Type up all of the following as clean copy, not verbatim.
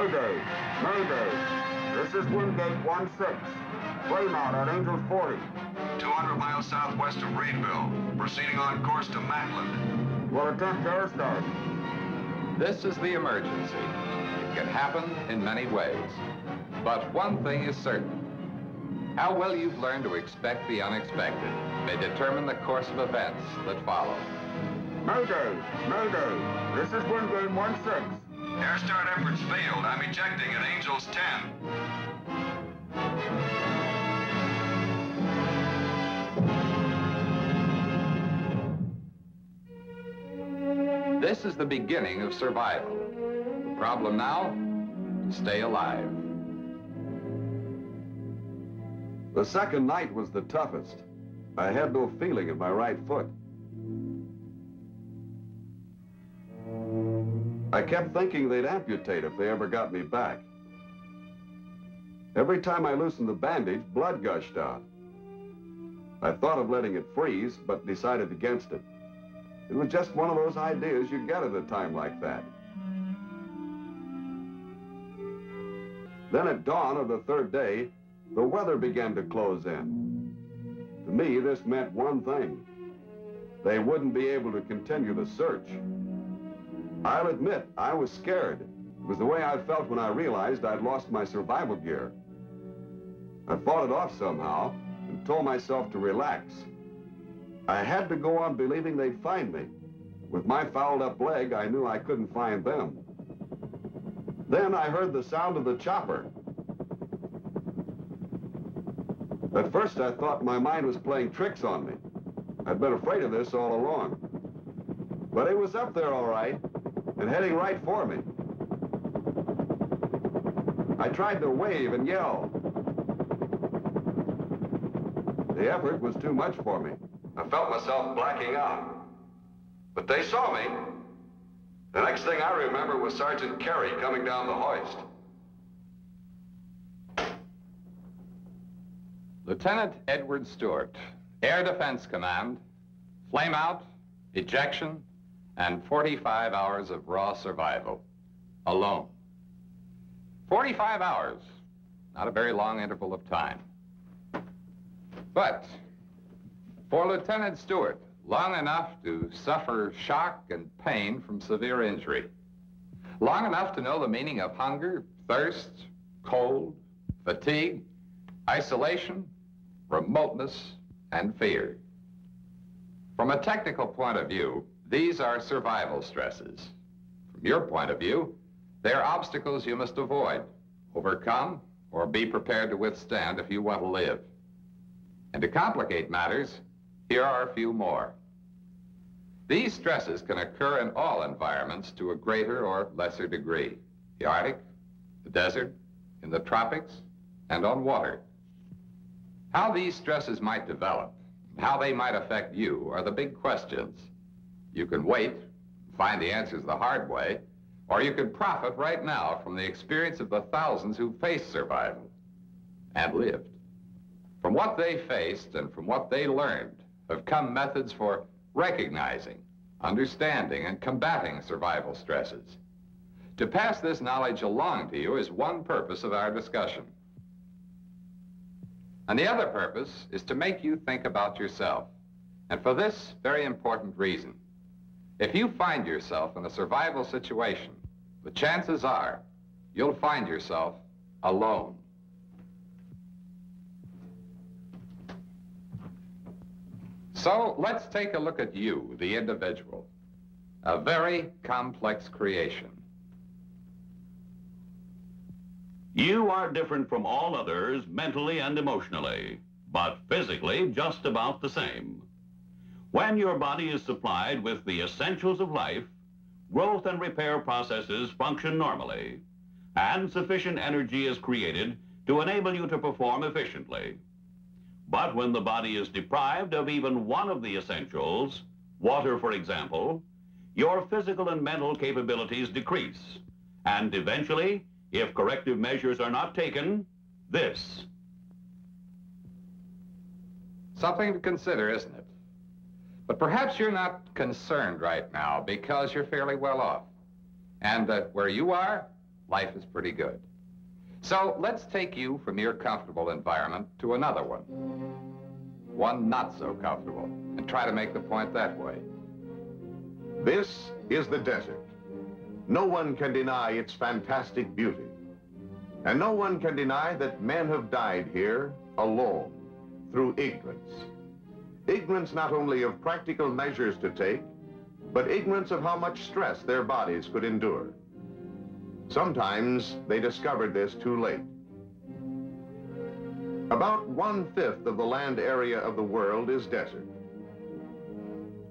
Mayday! Mayday! This is Wingate 16. Flame out at Angels 40. 200 miles southwest of Reedville. Proceeding on course to Matland. We'll attempt to airstart. This is the emergency. It can happen in many ways. But one thing is certain. How well you've learned to expect the unexpected may determine the course of events that follow. Mayday! Mayday! This is Wingate 16. Air start efforts failed. I'm ejecting at Angels 10. This is the beginning of survival. The problem now, to stay alive. The second night was the toughest. I had no feeling in my right foot. I kept thinking they'd amputate if they ever got me back. Every time I loosened the bandage, blood gushed out. I thought of letting it freeze, but decided against it. It was just one of those ideas you get at a time like that. Then at dawn of the third day, the weather began to close in. To me, this meant one thing. They wouldn't be able to continue the search. I'll admit, I was scared. It was the way I felt when I realized I'd lost my survival gear. I fought it off somehow and told myself to relax. I had to go on believing they'd find me. With my fouled up leg, I knew I couldn't find them. Then I heard the sound of the chopper. At first, I thought my mind was playing tricks on me. I'd been afraid of this all along. But it was up there all right, and heading right for me. I tried to wave and yell. The effort was too much for me. I felt myself blacking out. But they saw me. The next thing I remember was Sergeant Carey coming down the hoist. Lieutenant Edward Stewart, Air Defense Command, flame out, ejection, and 45 hours of raw survival, alone. 45 hours, not a very long interval of time. But for Lieutenant Stewart, long enough to suffer shock and pain from severe injury. Long enough to know the meaning of hunger, thirst, cold, fatigue, isolation, remoteness, and fear. From a technical point of view, these are survival stresses. From your point of view, they are obstacles you must avoid, overcome, or be prepared to withstand if you want to live. And to complicate matters, here are a few more. These stresses can occur in all environments to a greater or lesser degree. The Arctic, the desert, in the tropics, and on water. How these stresses might develop, and how they might affect you are the big questions. You can wait, find the answers the hard way, or you can profit right now from the experience of the thousands who faced survival and lived. From what they faced and from what they learned have come methods for recognizing, understanding, and combating survival stresses. To pass this knowledge along to you is one purpose of our discussion. And the other purpose is to make you think about yourself. And for this very important reason. If you find yourself in a survival situation, the chances are you'll find yourself alone. So let's take a look at you, the individual. A very complex creation. You are different from all others mentally and emotionally, but physically just about the same. When your body is supplied with the essentials of life, growth and repair processes function normally, and sufficient energy is created to enable you to perform efficiently. But when the body is deprived of even one of the essentials, water for example, your physical and mental capabilities decrease, and eventually, if corrective measures are not taken, this. Something to consider, isn't it? But perhaps you're not concerned right now because you're fairly well off. And that where you are, life is pretty good. So let's take you from your comfortable environment to another one not so comfortable, and try to make the point that way. This is the desert. No one can deny its fantastic beauty. And no one can deny that men have died here alone, through ignorance. Ignorance not only of practical measures to take, but ignorance of how much stress their bodies could endure. Sometimes they discovered this too late. About 1/5 of the land area of the world is desert.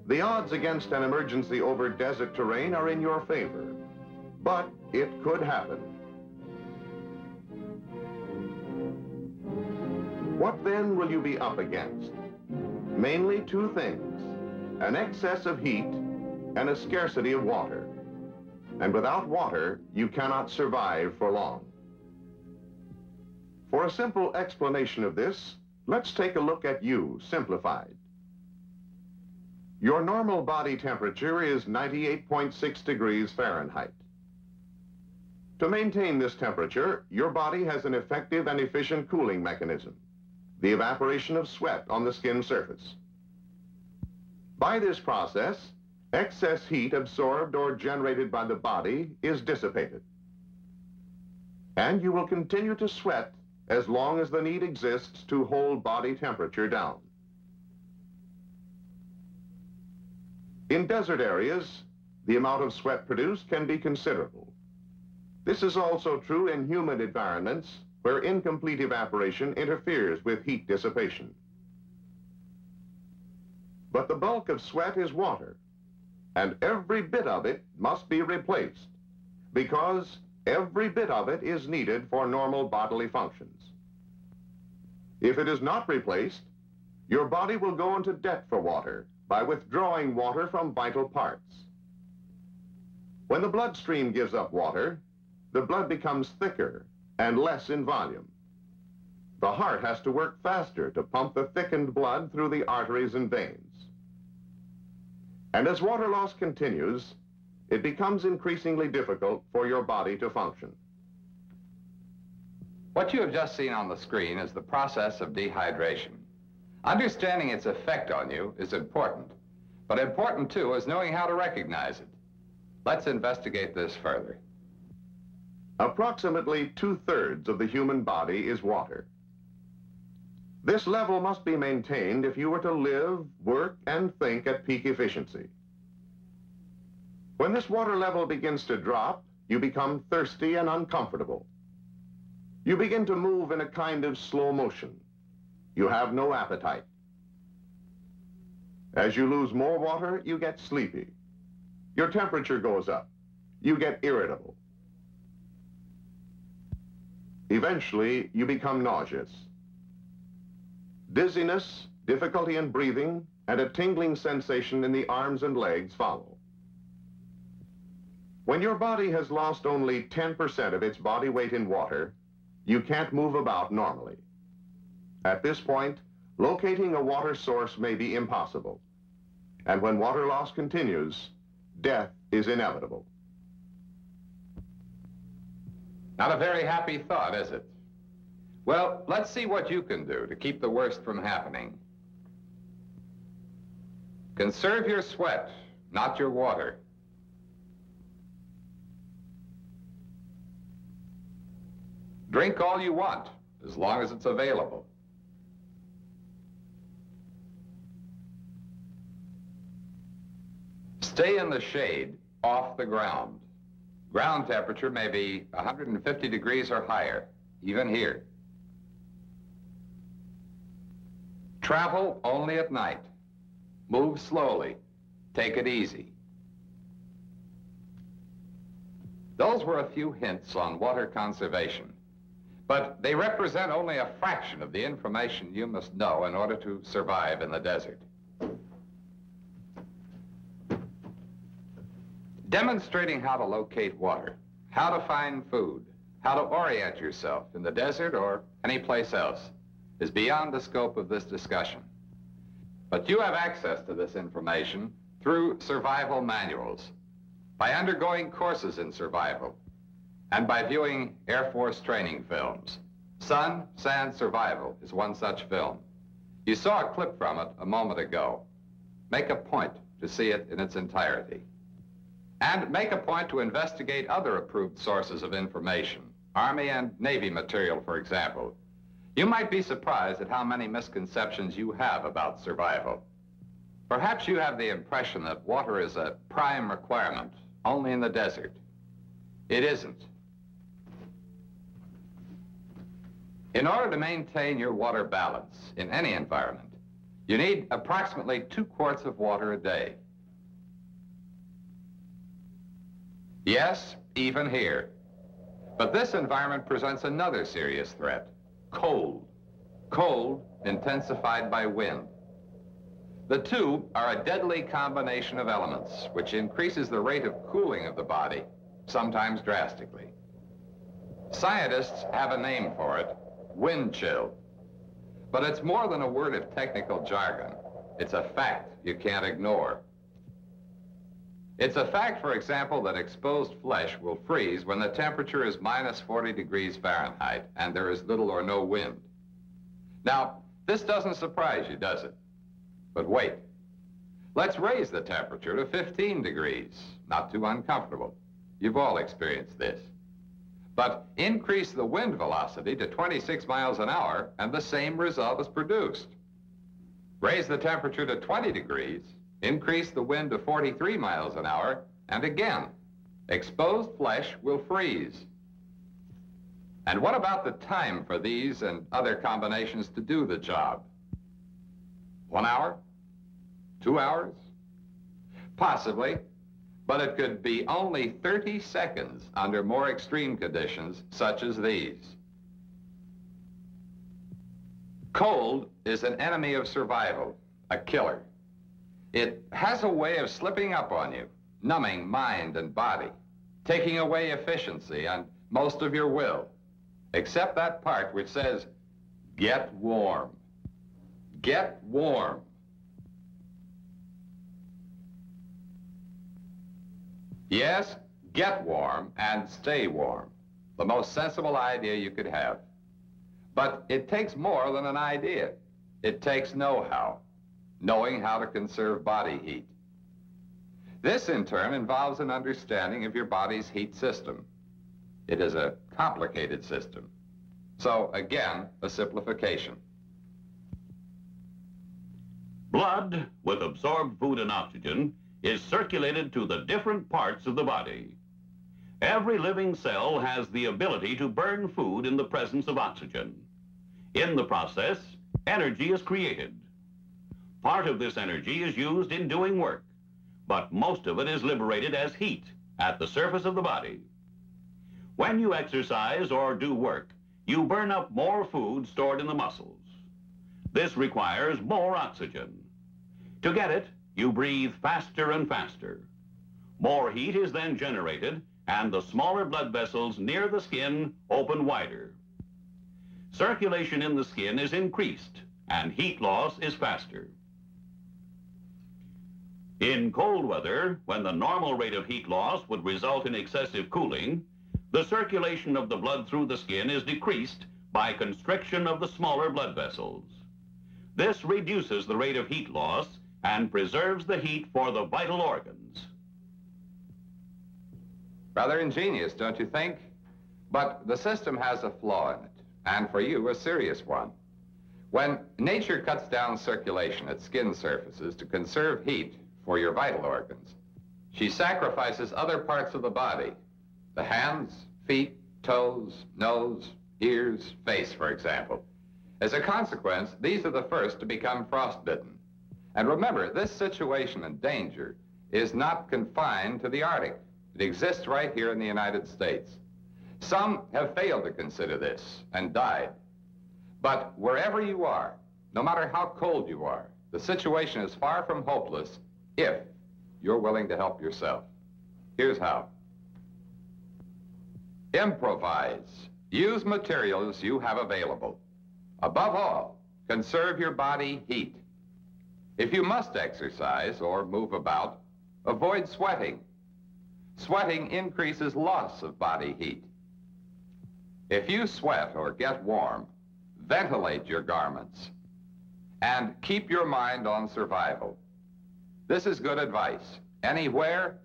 The odds against an emergency over desert terrain are in your favor, but it could happen. What then will you be up against? Mainly two things: an excess of heat and a scarcity of water. And without water, you cannot survive for long. For a simple explanation of this, let's take a look at you, simplified. Your normal body temperature is 98.6 degrees Fahrenheit. To maintain this temperature, your body has an effective and efficient cooling mechanism, the evaporation of sweat on the skin surface. By this process, excess heat absorbed or generated by the body is dissipated. And you will continue to sweat as long as the need exists to hold body temperature down. In desert areas, the amount of sweat produced can be considerable. This is also true in humid environments where incomplete evaporation interferes with heat dissipation. But the bulk of sweat is water, and every bit of it must be replaced, because every bit of it is needed for normal bodily functions. If it is not replaced, your body will go into debt for water by withdrawing water from vital parts. When the bloodstream gives up water, the blood becomes thicker and less in volume. The heart has to work faster to pump the thickened blood through the arteries and veins. And as water loss continues, it becomes increasingly difficult for your body to function. What you have just seen on the screen is the process of dehydration. Understanding its effect on you is important, but important too is knowing how to recognize it. Let's investigate this further. Approximately 2/3 of the human body is water. This level must be maintained if you were to live, work, and think at peak efficiency. When this water level begins to drop, you become thirsty and uncomfortable. You begin to move in a kind of slow motion. You have no appetite. As you lose more water, you get sleepy. Your temperature goes up. You get irritable. Eventually, you become nauseous. Dizziness, difficulty in breathing, and a tingling sensation in the arms and legs follow. When your body has lost only 10% of its body weight in water, you can't move about normally. At this point, locating a water source may be impossible. And when water loss continues, death is inevitable. Not a very happy thought, is it? Well, let's see what you can do to keep the worst from happening. Conserve your sweat, not your water. Drink all you want, as long as it's available. Stay in the shade, off the ground. Ground temperature may be 150 degrees or higher, even here. Travel only at night. Move slowly. Take it easy. Those were a few hints on water conservation, but they represent only a fraction of the information you must know in order to survive in the desert. Demonstrating how to locate water, how to find food, how to orient yourself in the desert or any place else is beyond the scope of this discussion. But you have access to this information through survival manuals, by undergoing courses in survival, and by viewing Air Force training films. Sun, Sand, Survival is one such film. You saw a clip from it a moment ago. Make a point to see it in its entirety. And make a point to investigate other approved sources of information, Army and Navy material, for example. You might be surprised at how many misconceptions you have about survival. Perhaps you have the impression that water is a prime requirement only in the desert. It isn't. In order to maintain your water balance in any environment, you need approximately 2 quarts of water a day. Yes, even here. But this environment presents another serious threat: cold. Cold intensified by wind. The two are a deadly combination of elements which increases the rate of cooling of the body, sometimes drastically. Scientists have a name for it: wind chill. But it's more than a word of technical jargon. It's a fact you can't ignore. It's a fact, for example, that exposed flesh will freeze when the temperature is minus 40 degrees Fahrenheit and there is little or no wind. Now, this doesn't surprise you, does it? But wait. Let's raise the temperature to 15 degrees. Not too uncomfortable. You've all experienced this. But increase the wind velocity to 26 miles an hour and the same result is produced. Raise the temperature to 20 degrees, increase the wind to 43 miles an hour, and again, exposed flesh will freeze. And what about the time for these and other combinations to do the job? 1 hour? 2 hours? Possibly, but it could be only 30 seconds under more extreme conditions such as these. Cold is an enemy of survival, a killer. It has a way of slipping up on you, numbing mind and body, taking away efficiency and most of your will, except that part which says, get warm. Get warm. Yes, get warm and stay warm. The most sensible idea you could have. But it takes more than an idea. It takes know-how, knowing how to conserve body heat. This, in turn, involves an understanding of your body's heat system. It is a complicated system. So, again, a simplification. Blood, with absorbed food and oxygen, is circulated to the different parts of the body. Every living cell has the ability to burn food in the presence of oxygen. In the process, energy is created. Part of this energy is used in doing work, but most of it is liberated as heat at the surface of the body. When you exercise or do work, you burn up more food stored in the muscles. This requires more oxygen. To get it, you breathe faster and faster. More heat is then generated, and the smaller blood vessels near the skin open wider. Circulation in the skin is increased, and heat loss is faster. In cold weather, when the normal rate of heat loss would result in excessive cooling, the circulation of the blood through the skin is decreased by constriction of the smaller blood vessels. This reduces the rate of heat loss and preserves the heat for the vital organs. Rather ingenious, don't you think? But the system has a flaw in it, and for you, a serious one. When nature cuts down circulation at skin surfaces to conserve heat for your vital organs, she sacrifices other parts of the body, the hands, feet, toes, nose, ears, face, for example. As a consequence, these are the first to become frostbitten. And remember, this situation and danger is not confined to the Arctic. It exists right here in the United States. Some have failed to consider this and died. But wherever you are, no matter how cold you are, the situation is far from hopeless if you're willing to help yourself. Here's how. Improvise. Use materials you have available. Above all, conserve your body heat. If you must exercise or move about, avoid sweating. Sweating increases loss of body heat, If you sweat or get warm, ventilate your garments and keep your mind on survival. This is good advice, anywhere,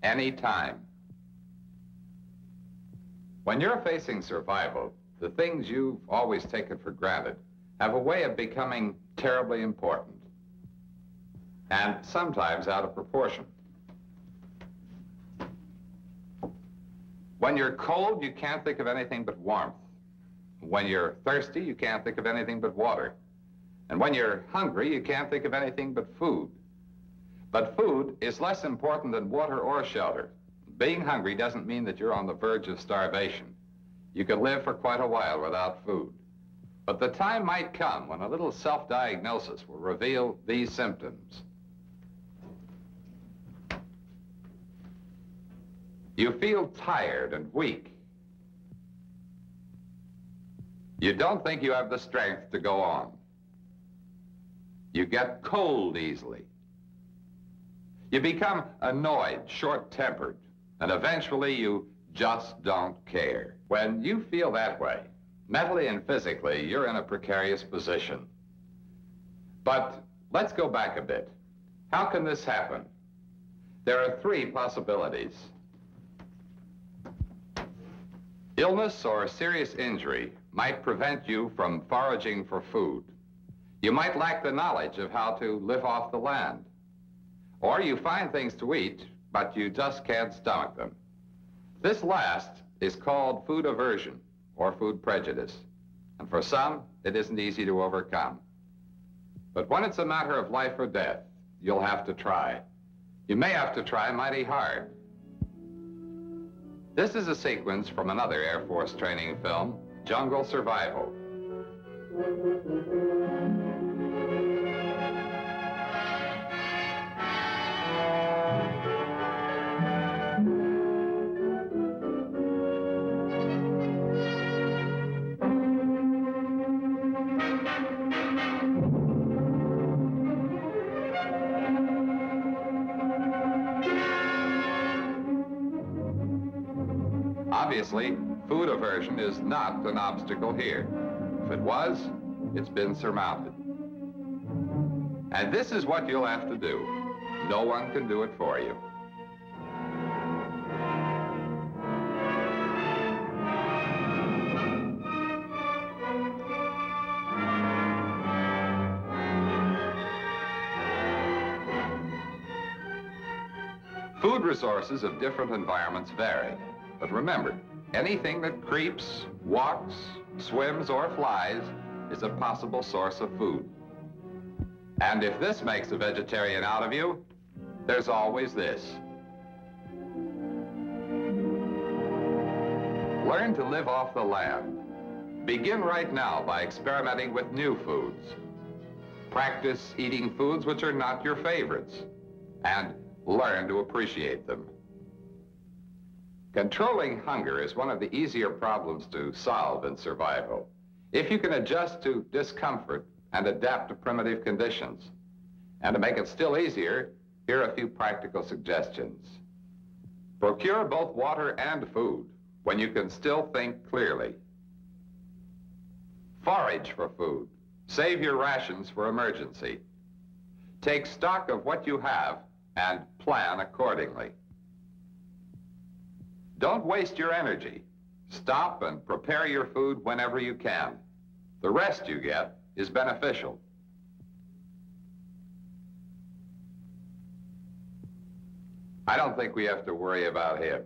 anytime. When you're facing survival, the things you've always taken for granted have a way of becoming terribly important, and sometimes out of proportion. When you're cold, you can't think of anything but warmth. When you're thirsty, you can't think of anything but water. And when you're hungry, you can't think of anything but food. But food is less important than water or shelter. Being hungry doesn't mean that you're on the verge of starvation. You could live for quite a while without food. But the time might come when a little self-diagnosis will reveal these symptoms. You feel tired and weak. You don't think you have the strength to go on. You get cold easily. You become annoyed, short-tempered, and eventually you just don't care. When you feel that way, mentally and physically, you're in a precarious position. But let's go back a bit. How can this happen? There are three possibilities. Illness or serious injury might prevent you from foraging for food. You might lack the knowledge of how to live off the land. Or you find things to eat, but you just can't stomach them. This last is called food aversion or food prejudice. And for some, it isn't easy to overcome. But when it's a matter of life or death, you'll have to try. You may have to try mighty hard. This is a sequence from another Air Force training film, Jungle Survival. Obviously, food aversion is not an obstacle here. If it was, it's been surmounted. And this is what you'll have to do. No one can do it for you. Food resources of different environments vary. But remember, anything that creeps, walks, swims, or flies is a possible source of food. And if this makes a vegetarian out of you, there's always this. Learn to live off the land. Begin right now by experimenting with new foods. Practice eating foods which are not your favorites, and learn to appreciate them. Controlling hunger is one of the easier problems to solve in survival. If you can adjust to discomfort and adapt to primitive conditions. And to make it still easier, here are a few practical suggestions. Procure both water and food when you can still think clearly. Forage for food. Save your rations for emergency. Take stock of what you have and plan accordingly. Don't waste your energy. Stop and prepare your food whenever you can. The rest you get is beneficial. I don't think we have to worry about him.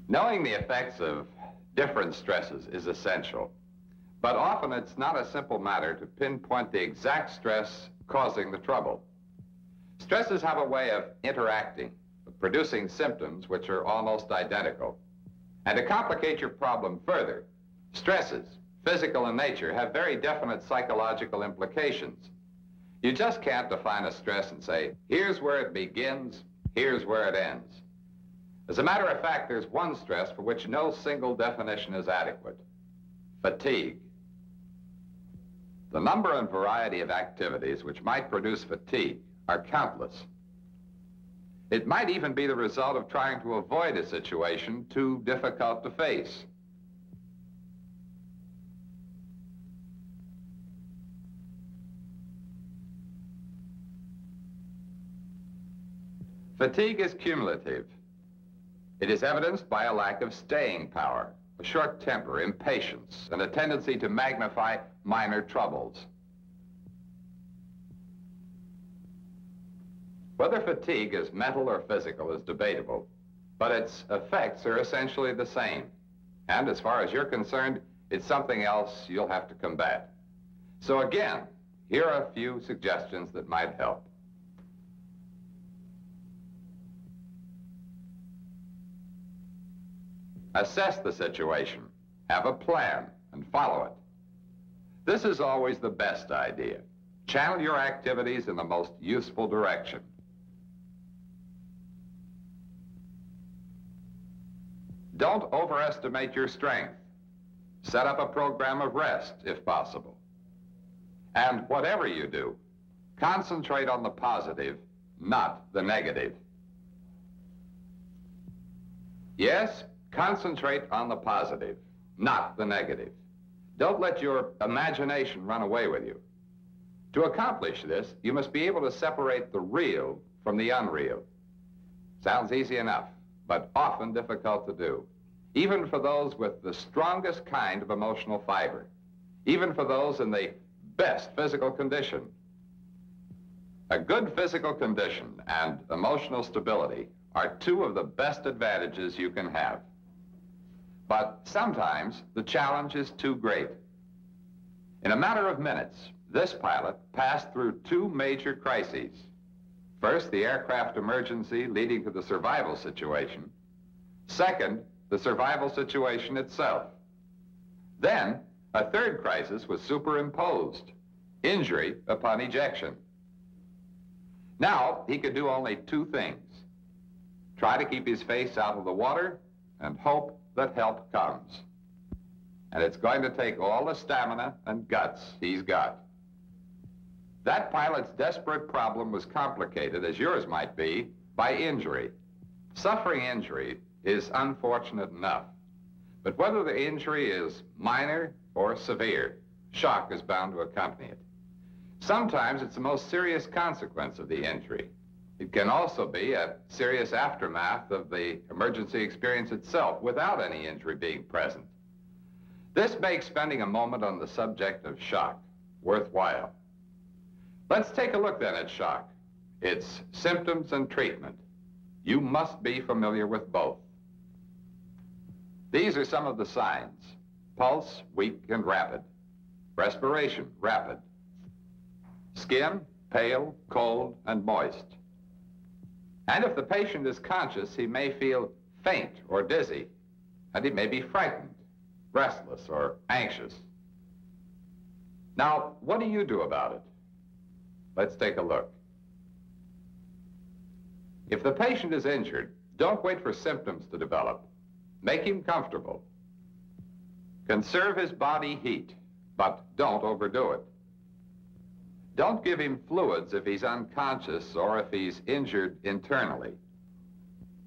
Knowing the effects of different stresses is essential, but often it's not a simple matter to pinpoint the exact stress causing the trouble. Stresses have a way of interacting, producing symptoms which are almost identical. And to complicate your problem further, stresses, physical in nature, have very definite psychological implications. You just can't define a stress and say, here's where it begins, here's where it ends. As a matter of fact, there's one stress for which no single definition is adequate: fatigue. The number and variety of activities which might produce fatigue are countless. It might even be the result of trying to avoid a situation too difficult to face. Fatigue is cumulative. It is evidenced by a lack of staying power, a short temper, impatience, and a tendency to magnify minor troubles. Whether fatigue is mental or physical is debatable, but its effects are essentially the same. And as far as you're concerned, it's something else you'll have to combat. So again, here are a few suggestions that might help. Assess the situation, have a plan, and follow it. This is always the best idea. Channel your activities in the most useful direction. Don't overestimate your strength. Set up a program of rest, if possible. And whatever you do, concentrate on the positive, not the negative. Yes, concentrate on the positive, not the negative. Don't let your imagination run away with you. To accomplish this, you must be able to separate the real from the unreal. Sounds easy enough, but often difficult to do, even for those with the strongest kind of emotional fiber, even for those in the best physical condition. A good physical condition and emotional stability are two of the best advantages you can have. But sometimes the challenge is too great. In a matter of minutes, this pilot passed through two major crises. First, the aircraft emergency leading to the survival situation. Second, the survival situation itself. Then, a third crisis was superimposed: injury upon ejection. Now, he could do only two things: try to keep his face out of the water and hope that help comes. And it's going to take all the stamina and guts he's got. That pilot's desperate problem was complicated, as yours might be, by injury. Suffering injury is unfortunate enough, but whether the injury is minor or severe, shock is bound to accompany it. Sometimes it's the most serious consequence of the injury. It can also be a serious aftermath of the emergency experience itself without any injury being present. This makes spending a moment on the subject of shock worthwhile. Let's take a look then at shock, its symptoms and treatment. You must be familiar with both. These are some of the signs: pulse, weak and rapid; respiration, rapid; skin, pale, cold, and moist. And if the patient is conscious, he may feel faint or dizzy, and he may be frightened, restless, or anxious. Now, what do you do about it? Let's take a look. If the patient is injured, don't wait for symptoms to develop. Make him comfortable. Conserve his body heat, but don't overdo it. Don't give him fluids if he's unconscious or if he's injured internally.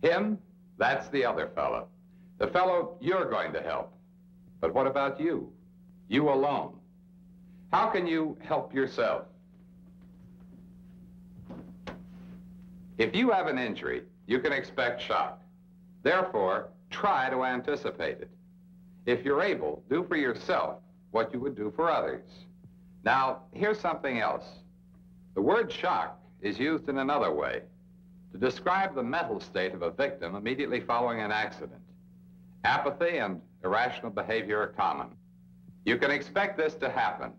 Him, that's the other fellow. The fellow you're going to help. But what about you? You alone. How can you help yourself? If you have an injury, you can expect shock. Therefore, try to anticipate it. If you're able, do for yourself what you would do for others. Now, here's something else. The word shock is used in another way to describe the mental state of a victim immediately following an accident. Apathy and irrational behavior are common. You can expect this to happen,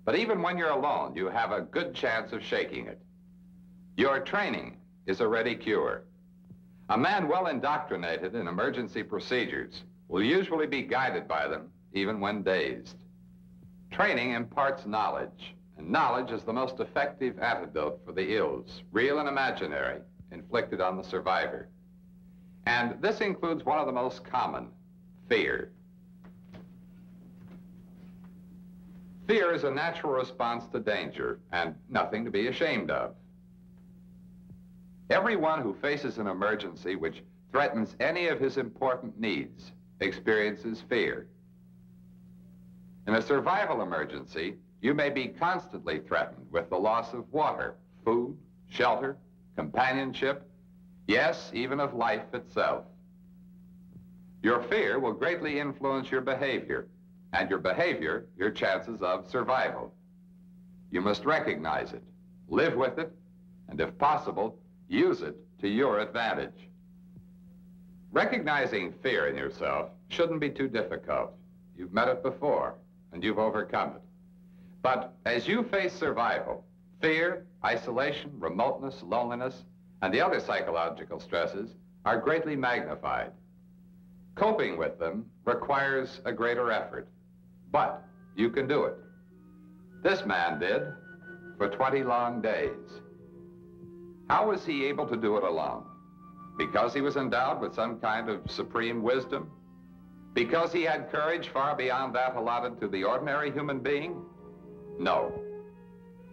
but even when you're alone, you have a good chance of shaking it. Your training is a ready cure. A man well indoctrinated in emergency procedures will usually be guided by them, even when dazed. Training imparts knowledge, and knowledge is the most effective antidote for the ills, real and imaginary, inflicted on the survivor. And this includes one of the most common: fear. Fear is a natural response to danger, and nothing to be ashamed of. Everyone who faces an emergency which threatens any of his important needs experiences fear. In a survival emergency, you may be constantly threatened with the loss of water, food, shelter, companionship, yes, even of life itself. Your fear will greatly influence your behavior, and your behavior, your chances of survival. You must recognize it, live with it, and if possible, use it to your advantage. Recognizing fear in yourself shouldn't be too difficult. You've met it before, and you've overcome it. But as you face survival, fear, isolation, remoteness, loneliness, and the other psychological stresses are greatly magnified. Coping with them requires a greater effort, but you can do it. This man did for 20 long days. How was he able to do it alone? Because he was endowed with some kind of supreme wisdom? Because he had courage far beyond that allotted to the ordinary human being? No.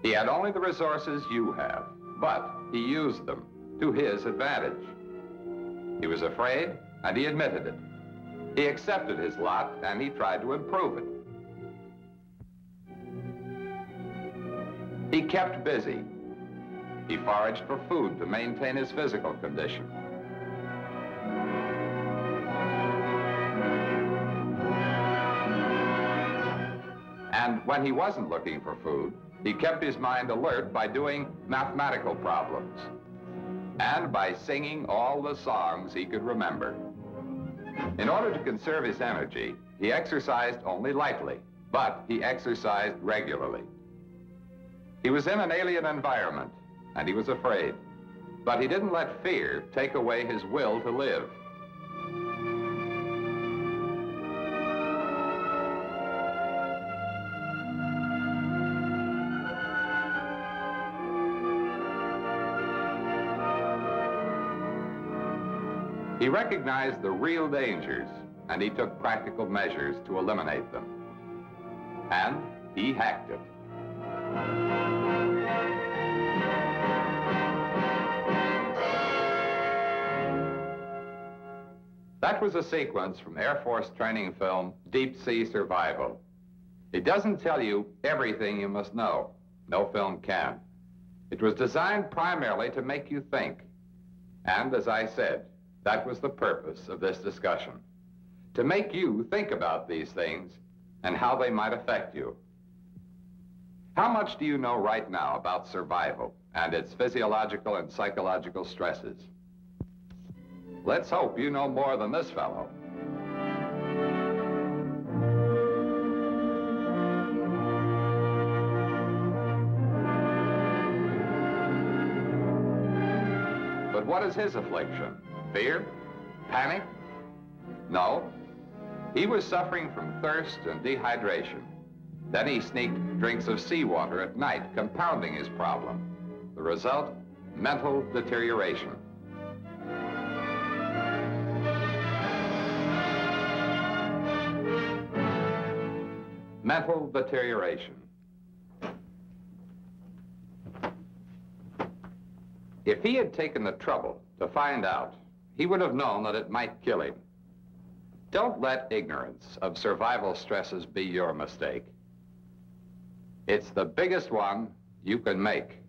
He had only the resources you have, but he used them to his advantage. He was afraid, and he admitted it. He accepted his lot, and he tried to improve it. He kept busy. He foraged for food to maintain his physical condition. And when he wasn't looking for food, he kept his mind alert by doing mathematical problems and by singing all the songs he could remember. In order to conserve his energy, he exercised only lightly, but he exercised regularly. He was in an alien environment, and he was afraid, but he didn't let fear take away his will to live. He recognized the real dangers, and he took practical measures to eliminate them. And he hacked it. That was a sequence from Air Force training film, Deep Sea Survival. It doesn't tell you everything you must know. No film can. It was designed primarily to make you think. And as I said, that was the purpose of this discussion. To make you think about these things and how they might affect you. How much do you know right now about survival and its physiological and psychological stresses? Let's hope you know more than this fellow. But what is his affliction? Fear? Panic? No. He was suffering from thirst and dehydration. Then he sneaked drinks of seawater at night, compounding his problem. The result? Mental deterioration. Mental deterioration. If he had taken the trouble to find out, he would have known that it might kill him. Don't let ignorance of survival stresses be your mistake. It's the biggest one you can make.